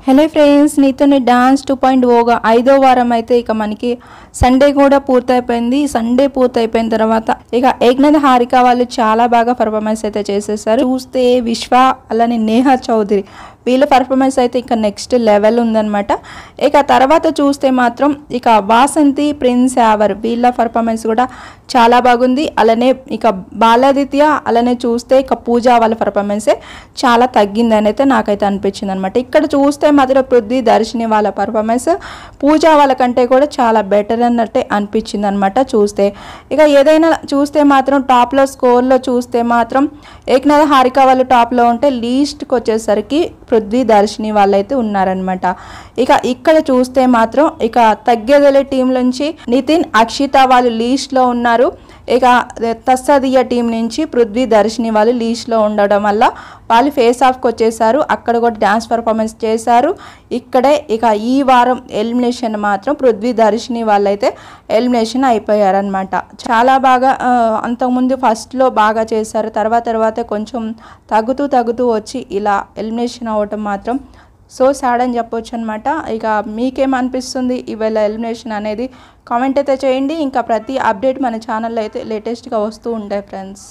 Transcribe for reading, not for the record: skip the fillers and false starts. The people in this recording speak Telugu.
హలో ఫ్రెండ్స్, నీతోని డాన్స్ 2.0గా 5వ వారం అయితే ఇక మనకి సండే కూడా పూర్తయిపోయింది. సండే పూర్తయిపోయిన తర్వాత ఇక ఏక్నాథ్ హారిక వాళ్ళు చాలా బాగా పర్ఫార్మెన్స్ అయితే చేసేసారు. చూస్తే విశ్వ అలానే నేహా చౌదరి వీళ్ళ పర్ఫార్మెన్స్ అయితే ఇక నెక్స్ట్ లెవెల్ ఉందన్నమాట. ఇక తర్వాత చూస్తే మాత్రం ఇక వాసంతి, ప్రిన్స్ యావర్ వీళ్ళ పర్ఫార్మెన్స్ కూడా చాలా బాగుంది. అలానే ఇక బాలాదిత్య, అలానే చూస్తే ఇక పూజ వాళ్ళ పర్ఫార్మెన్సే చాలా తగ్గిందని అయితే నాకైతే అనిపించింది అనమాట. ఇక్కడ చూస్తే మాత్రం పృథ్వీ, దర్శిని వాళ్ళ పర్ఫార్మెన్స్ పూజ వాళ్ళ కంటే కూడా చాలా బెటర్ అన్నట్టే అనిపించింది అనమాట. చూస్తే ఇక ఏదైనా చూస్తే మాత్రం టాప్లో స్కోర్లో చూస్తే మాత్రం ఏక్నాథ్ హారిక వాళ్ళు టాప్లో ఉంటే లీస్ట్కి వచ్చేసరికి పృథ్వీ, దర్శిని వాళ్ళైతే ఉన్నారనమాట. ఇక ఇక్కడ చూస్తే మాత్రం ఇక తగ్గేదలే టీం నుంచి నితిన్, అక్షిత వాళ్ళు లీస్ట్లో ఉన్నారు. ఇక తస్సదియ టీం నుంచి పృథ్వీ, దర్శిని వాళ్ళు లీస్ట్లో ఉండడం వల్ల వాళ్ళు ఫేస్ ఆఫ్కి వచ్చేసారు. అక్కడ కూడా డ్యాన్స్ పర్ఫార్మెన్స్ చేశారు. ఇక్కడే ఇక ఈ వారం ఎలిమినేషన్ మాత్రం పృథ్వీ, దర్శిని వాళ్ళైతే ఎలిమినేషన్ అయిపోయారనమాట. చాలా బాగా అంతకుముందు ఫస్ట్లో బాగా చేశారు. తర్వాత కొంచెం తగ్గుతూ వచ్చి ఇలా ఎలిమినేషన్ అవ్వటం మాత్రం సో సాడ్ అని చెప్పొచ్చు అనమాట. ఇక మీకేమనిపిస్తుంది ఇవాళ ఎలిమినేషన్ అనేది కామెంట్ అయితే చేయండి. ఇంకా ప్రతి అప్డేట్ మన ఛానల్లో అయితే లేటెస్ట్గా వస్తూ ఉంటాయి ఫ్రెండ్స్.